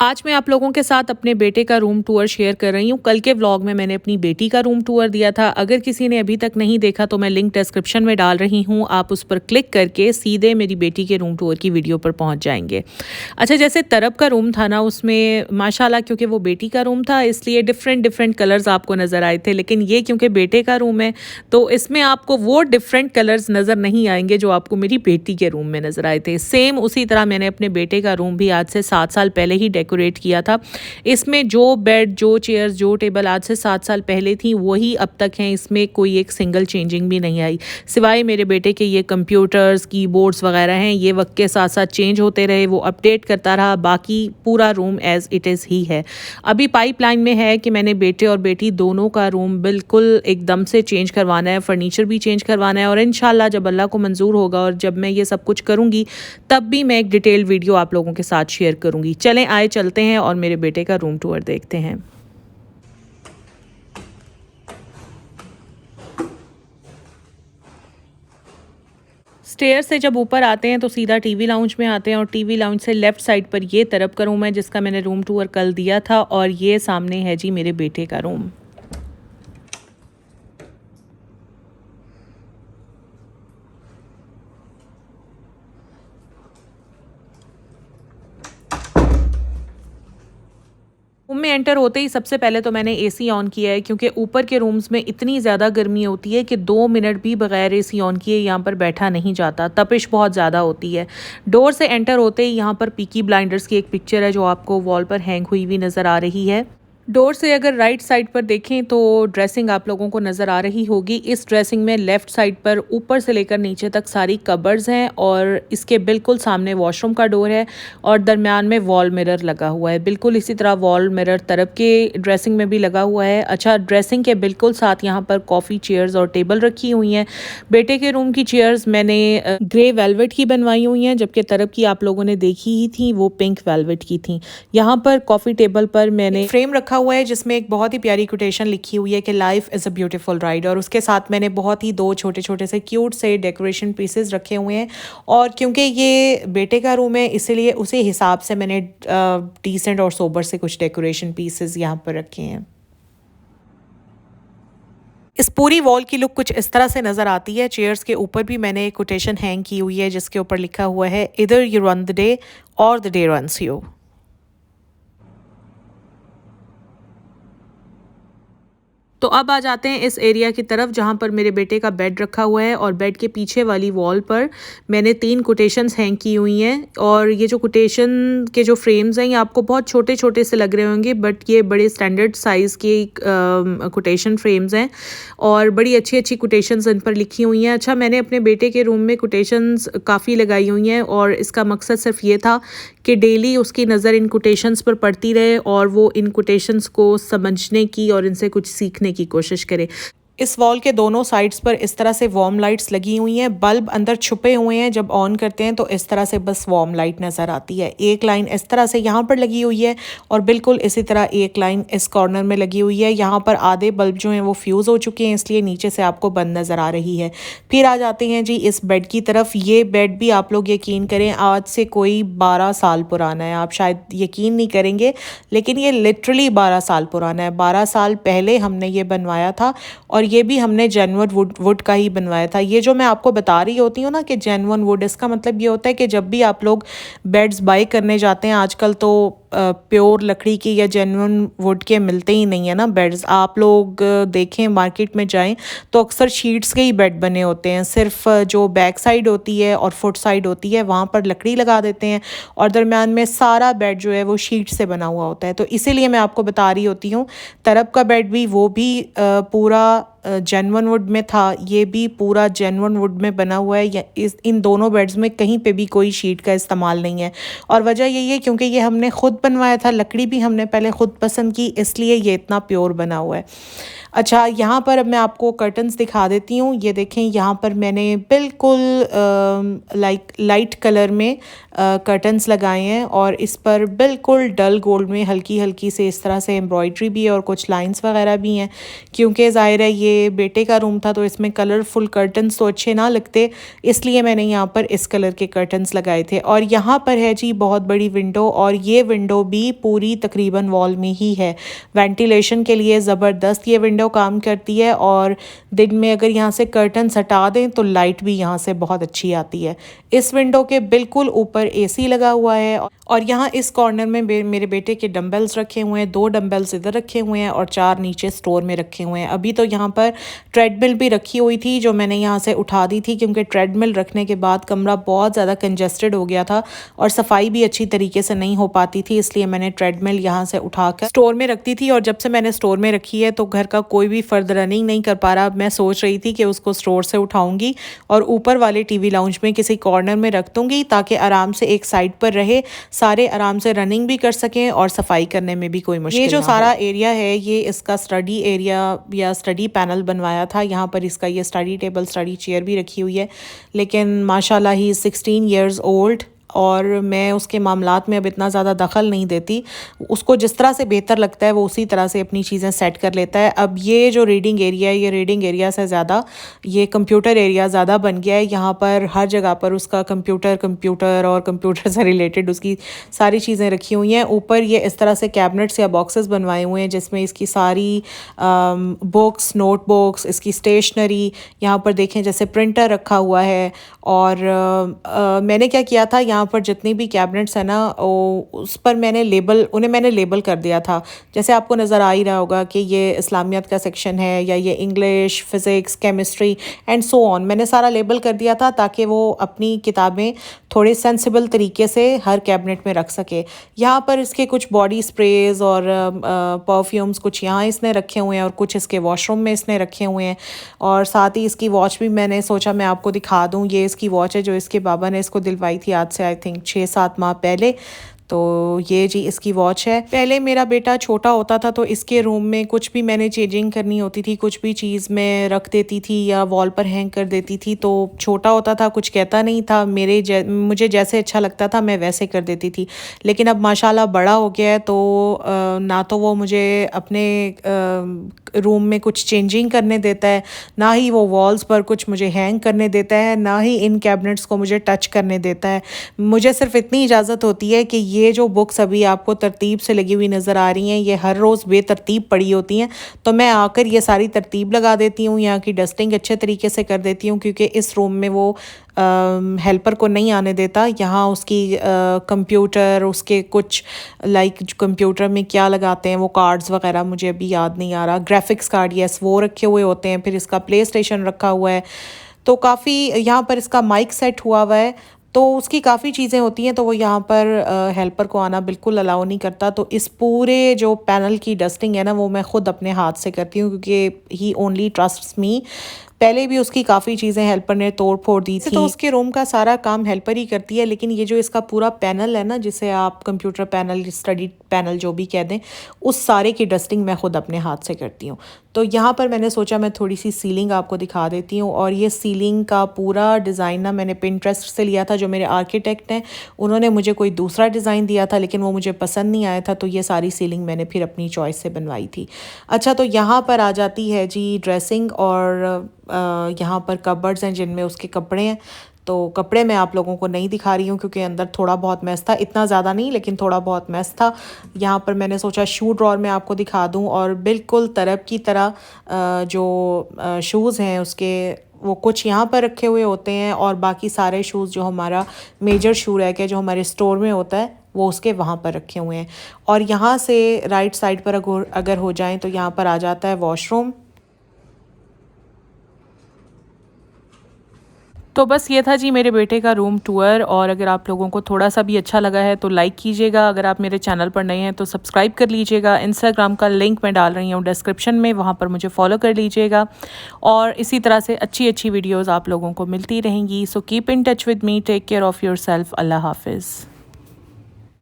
आज मैं आप लोगों के साथ अपने बेटे का रूम टूर शेयर कर रही हूँ। कल के व्लॉग में मैंने अपनी बेटी का रूम टूर दिया था। अगर किसी ने अभी तक नहीं देखा तो मैं लिंक डिस्क्रिप्शन में डाल रही हूँ, आप उस पर क्लिक करके सीधे मेरी बेटी के रूम टूर की वीडियो पर पहुँच जाएंगे। अच्छा, जैसे तरब का रूम था ना, उसमें माशाल्लाह क्योंकि वो बेटी का रूम था इसलिए डिफरेंट डिफरेंट कलर्स आपको नज़र आए थे, लेकिन ये क्योंकि बेटे का रूम है तो इसमें आपको वो डिफरेंट कलर्स नज़र नहीं आएंगे जो आपको मेरी बेटी के रूम में नज़र आए थे। सेम उसी तरह मैंने अपने बेटे का रूम भी आज से 7 साल पहले ही डेकोरेट किया था। इसमें जो बेड, जो चेयर्स, जो टेबल आज से 7 साल पहले थी वही अब तक हैं। इसमें कोई एक सिंगल चेंजिंग भी नहीं आई, सिवाय मेरे बेटे के ये कंप्यूटर्स, कीबोर्ड्स वगैरह हैं, ये वक्त के साथ साथ चेंज होते रहे, वो अपडेट करता रहा। बाकी पूरा रूम एज़ इट इज़ ही है। अभी पाइपलाइन में है कि मैंने बेटे और बेटी दोनों का रूम बिल्कुल एकदम से चेंज करवाना है, फर्नीचर भी चेंज करवाना है, और इंशाल्लाह जब अल्लाह को मंजूर होगा और जब मैं ये सब कुछ करूँगी तब भी मैं एक डिटेल वीडियो आप लोगों के साथ शेयर करूँगी। चलें आए चलते हैं और मेरे बेटे का रूम टूर देखते हैं। स्टेयर से जब ऊपर आते हैं तो सीधा टीवी लाउंज में आते हैं, और टीवी लाउंज से लेफ़्ट साइड पर ये तरफ का रूम है जिसका मैंने रूम टूर कल दिया था, और ये सामने है जी मेरे बेटे का रूम। रूम में एंटर होते ही सबसे पहले तो मैंने एसी ऑन किया है, क्योंकि ऊपर के रूम्स में इतनी ज़्यादा गर्मी होती है कि 2 मिनट भी बगैर एसी ऑन किए यहाँ पर बैठा नहीं जाता, तपिश बहुत ज़्यादा होती है। डोर से एंटर होते ही यहाँ पर पीकी ब्लाइंडर्स की एक पिक्चर है जो आपको वॉल पर हैंग हुई हुई नज़र आ रही है। डोर से अगर राइट साइड पर देखें तो ड्रेसिंग आप लोगों को नज़र आ रही होगी। इस ड्रेसिंग में लेफ़्ट साइड पर ऊपर से लेकर नीचे तक सारी कबर्ड्स हैं, और इसके बिल्कुल सामने वॉशरूम का डोर है और दरमियान में वॉल मिरर लगा हुआ है। बिल्कुल इसी तरह वॉल मिरर तरफ के ड्रेसिंग में भी लगा हुआ है। अच्छा, ड्रेसिंग के बिल्कुल साथ यहाँ पर कॉफ़ी चेयर्स और टेबल रखी हुई हैं। बेटे के रूम की चेयर्स मैंने ग्रे वेलवेट की बनवाई हुई हैं, जबकि तरफ की आप लोगों ने देखी ही थी वो पिंक वेलवेट की थी। यहाँ पर कॉफ़ी टेबल पर मैंने फ्रेम रखा हुआ है जिसमें एक बहुत ही प्यारी कोटेशन लिखी हुई है कि life is a beautiful ride, और उसके साथ मैंने बहुत ही 2 छोटे छोटे से क्यूट से डेकोरेशन पीसेस रखे हुए हैं। और क्योंकि ये बेटे का रूम है इसीलिए उसी हिसाब से मैंने डिसेंट और सोबर से कुछ डेकोरेशन पीसेस यहाँ पर रखे हैं। इस पूरी वॉल की लुक कुछ इस तरह से नज़र आती है। चेयर्स के ऊपर भी मैंने एक कोटेशन हैंग की हुई है जिसके ऊपर लिखा हुआ है इधर यू रन द डे और द डे रन्स यू। तो अब आ जाते हैं इस एरिया की तरफ जहाँ पर मेरे बेटे का बेड रखा हुआ है, और बेड के पीछे वाली वॉल पर मैंने 3 कोटेशंस हैंग की हुई हैं। और ये जो कोटेशन के जो फ्रेम्स हैं ये आपको बहुत छोटे छोटे से लग रहे होंगे, बट ये बड़े स्टैंडर्ड साइज़ के कोटेशन फ्रेम्स हैं और बड़ी अच्छी अच्छी कोटेशंस इन पर लिखी हुई हैं। अच्छा, मैंने अपने बेटे के रूम में कोटेशंस काफ़ी लगाई हुई हैं, और इसका मकसद सिर्फ ये था कि डेली उसकी नज़र इन कोटेशंस पर पड़ती रहे और वो इन कोटेशंस को समझने की और इनसे कुछ सीखने की कोशिश करे। इस वॉल के दोनों साइड्स पर इस तरह से वार्म लाइट्स लगी हुई हैं। बल्ब अंदर छुपे हुए हैं, जब ऑन करते हैं तो इस तरह से बस वार्म लाइट नज़र आती है। एक लाइन इस तरह से यहाँ पर लगी हुई है, और बिल्कुल इसी तरह एक लाइन इस कॉर्नर में लगी हुई है। यहाँ पर आधे बल्ब जो हैं वो फ्यूज़ हो चुके हैं, इसलिए नीचे से आपको बंद नज़र आ रही है। फिर आ जाते हैं जी इस बेड की तरफ। ये बेड भी आप लोग यकीन करें आज से कोई 12 साल पुराना है। आप शायद यकीन नहीं करेंगे, लेकिन ये लिटरली 12 साल पुराना है। 12 साल पहले हमने ये बनवाया था, और ये भी हमने जेन्युइन वुड का ही बनवाया था। ये जो मैं आपको बता रही होती हूँ ना कि जेन्युइन वुड, इसका मतलब ये होता है कि जब भी आप लोग बेड्स बाई करने जाते हैं आजकल तो प्योर लकड़ी की या जेन्युइन वुड के मिलते ही नहीं है ना बेड्स। आप लोग देखें मार्केट में जाएं तो अक्सर शीट्स के ही बेड बने होते हैं, सिर्फ जो बैक साइड होती है और फुट साइड होती है वहाँ पर लकड़ी लगा देते हैं, और दरम्यान में सारा बेड जो है वो शीट से बना हुआ होता है। तो इसीलिए मैं आपको बता रही होती हूँ तरफ का बेड भी वो भी पूरा जेन्युइन वुड में था, ये भी पूरा जेन्युइन वुड में बना हुआ है। या इन दोनों बेड्स में कहीं पे भी कोई शीट का इस्तेमाल नहीं है, और वजह यही है क्योंकि ये हमने खुद बनवाया था। लकड़ी भी हमने पहले खुद पसंद की, इसलिए ये इतना प्योर बना हुआ है। अच्छा, यहाँ पर अब मैं आपको कर्टन्स दिखा देती हूँ। ये देखें, यहाँ पर मैंने बिल्कुल लाइट कलर में कर्टन्स लगाए हैं, और इस पर बिल्कुल डल गोल्ड में हल्की हल्की से इस तरह से एम्ब्रॉयडरी भी है और कुछ लाइंस वगैरह भी हैं, क्योंकि ज़ाहिर है ये ये बेटे का रूम था तो इसमें कलरफुल कर्टन्स तो अच्छे ना लगते, इसलिए मैंने यहाँ पर इस कलर के कर्टन्स लगाए थे। और यहाँ पर है जी बहुत बड़ी विंडो, और ये विंडो भी पूरी तकरीबन वॉल में ही है। वेंटिलेशन के लिए ज़बरदस्त ये विंडो काम करती है, और दिन में अगर यहाँ से कर्टन्स हटा दें तो लाइट भी यहाँ से बहुत अच्छी आती है। इस विंडो के बिल्कुल ऊपर एसी लगा हुआ है, और यहाँ इस कॉर्नर में मेरे बेटे के डंबल्स रखे हुए हैं, 2 डंबल्स इधर रखे हुए हैं और 4 नीचे स्टोर में रखे हुए हैं। अभी तो यहाँ पर ट्रेडमिल भी रखी हुई थी जो मैंने यहाँ से उठा दी थी, क्योंकि ट्रेडमिल रखने के बाद कमरा बहुत ज़्यादा कंजेस्टेड हो गया था और सफाई भी अच्छी तरीके से नहीं हो पाती थी, इसलिए मैंने ट्रेडमिल यहाँ से उठाकर स्टोर में रखती थी। और जब से मैंने स्टोर में रखी है तो घर का कोई भी फर्द रनिंग नहीं कर पा रहा। मैं सोच रही थी कि उसको स्टोर से उठाऊंगी और ऊपर वाले टीवी लाउंज में किसी कॉर्नर में रख दूंगी, ताकि आराम से एक साइड पर रहे, सारे आराम से रनिंग भी कर सकें और सफाई करने में भी कोई मुश्किल ना हो। ये जो सारा एरिया है ये इसका स्टडी एरिया या स्टडी पैनल बनवाया था। यहाँ पर इसका ये स्टडी टेबल, स्टडी चेयर भी रखी हुई है, लेकिन माशाल्लाह ही 16 इयर्स ओल्ड, और मैं उसके मामलात में अब इतना ज़्यादा दखल नहीं देती। उसको जिस तरह से बेहतर लगता है वो उसी तरह से अपनी चीज़ें सेट कर लेता है। अब ये जो रीडिंग एरिया है, ये रीडिंग एरिया से ज़्यादा ये कंप्यूटर एरिया ज़्यादा बन गया है। यहाँ पर हर जगह पर उसका कंप्यूटर और कंप्यूटर से रिलेटेड उसकी सारी चीज़ें रखी हुई हैं। ऊपर ये इस तरह से कैबिनेट्स या बॉक्सेस बनवाए हुए हैं जिसमें इसकी सारी बुक्स, नोटबुक्स, इसकी स्टेशनरी, यहाँ पर देखें जैसे प्रिंटर रखा हुआ है। और मैंने क्या किया था, यहाँ पर जितनी भी कैबिनेट्स हैं ना उस पर मैंने लेबल कर दिया था। जैसे आपको नज़र आ ही रहा होगा कि ये इस्लामियत का सेक्शन है, या ये English, physics, chemistry and so on, मैंने सारा लेबल कर दिया था ताकि वो अपनी किताबें थोड़े सेंसिबल तरीके से हर कैबिनेट में रख सके। यहाँ पर इसके कुछ बॉडी स्प्रेज और परफ्यूम्स कुछ यहाँ इसने रखे हुए हैं और कुछ इसके वॉशरूम में इसने रखे हुए हैं। और साथ ही इसकी वॉच भी मैंने सोचा मैं आपको दिखा दूँ। ये इसकी वॉच है जो इसके बाबा ने इसको दिलवाई थी आज से आई थिंक 6-7 माह पहले। तो ये जी इसकी वॉच है। पहले मेरा बेटा छोटा होता था तो इसके रूम में कुछ भी मैंने चेंजिंग करनी होती थी, कुछ भी चीज़ मैं रख देती थी या वॉल पर हैंग कर देती थी, तो छोटा होता था कुछ कहता नहीं था, मुझे जैसे अच्छा लगता था मैं वैसे कर देती थी। लेकिन अब माशाल्लाह बड़ा हो गया है तो ना तो वो मुझे अपने रूम में कुछ चेंजिंग करने देता है, ना ही वो वॉल्स पर कुछ मुझे हैंग करने देता है, ना ही इन कैबिनेट्स को मुझे टच करने देता है। मुझे सिर्फ इतनी इजाज़त होती है कि ये जो बुक्स अभी आपको तरतीब से लगी हुई नज़र आ रही हैं, ये हर रोज़ बेतरतीब पड़ी होती हैं, तो मैं आकर ये सारी तरतीब लगा देती हूँ, यहाँ की डस्टिंग अच्छे तरीके से कर देती हूँ, क्योंकि इस रूम में वो हेल्पर को नहीं आने देता। यहाँ उसकी कंप्यूटर, उसके कुछ कंप्यूटर में क्या लगाते हैं वो कार्ड्स वगैरह मुझे अभी याद नहीं आ रहा, ग्राफिक्स कार्ड यस वो रखे हुए होते हैं, फिर इसका प्ले स्टेशन रखा हुआ है, तो काफ़ी यहाँ पर इसका माइक सेट हुआ हुआ है, तो उसकी काफ़ी चीज़ें होती हैं, तो वो यहाँ पर हेल्पर को आना बिल्कुल अलाउ नहीं करता। तो इस पूरे जो पैनल की डस्टिंग है ना वो मैं ख़ुद अपने हाथ से करती हूँ, क्योंकि ही ओनली ट्रस्ट्स मी। पहले भी उसकी काफ़ी चीज़ें हेल्पर ने तोड़ फोड़ दी थी, तो उसके रूम का सारा काम हेल्पर ही करती है। लेकिन ये जो इसका पूरा पैनल है ना, जिसे आप कंप्यूटर पैनल, स्टडी पैनल जो भी कह दें, उस सारे की डस्टिंग मैं ख़ुद अपने हाथ से करती हूँ। तो यहाँ पर मैंने सोचा मैं थोड़ी सी सीलिंग आपको दिखा देती हूँ। और ये सीलिंग का पूरा डिज़ाइन ना मैंने पिंटरेस्ट से लिया था, जो मेरे आर्किटेक्ट हैं उन्होंने मुझे कोई दूसरा डिज़ाइन दिया था, लेकिन वो मुझे पसंद नहीं आया था, तो ये सारी सीलिंग मैंने फिर अपनी चॉइस से बनवाई थी। अच्छा, तो यहाँ पर आ जाती है जी ड्रेसिंग, और यहाँ पर कबर्ड्स हैं जिनमें उसके कपड़े हैं। तो कपड़े मैं आप लोगों को नहीं दिखा रही हूँ क्योंकि अंदर थोड़ा बहुत मैस था, इतना ज़्यादा नहीं लेकिन थोड़ा बहुत मैस था। यहाँ पर मैंने सोचा शू ड्रॉर में आपको दिखा दूँ, और बिल्कुल तरफ की तरह जो शूज़ हैं उसके वो कुछ यहाँ पर रखे हुए होते हैं, और बाकी सारे शूज़ जो हमारा मेजर शू रैक है जो हमारे स्टोर में होता है वो उसके वहाँ पर रखे हुए हैं। और यहाँ से राइट साइड पर अगर हो जाएं तो यहाँ पर आ जाता है वॉशरूम। तो बस ये था जी मेरे बेटे का रूम टूर, और अगर आप लोगों को थोड़ा सा भी अच्छा लगा है तो लाइक कीजिएगा। अगर आप मेरे चैनल पर नए हैं तो सब्सक्राइब कर लीजिएगा। इंस्टाग्राम का लिंक मैं डाल रही हूँ डिस्क्रिप्शन में, वहाँ पर मुझे फॉलो कर लीजिएगा। और इसी तरह से अच्छी अच्छी वीडियोज़ आप लोगों को मिलती रहेंगी। So keep in touch with me, take care of yourself. अल्लाह हाफिज़।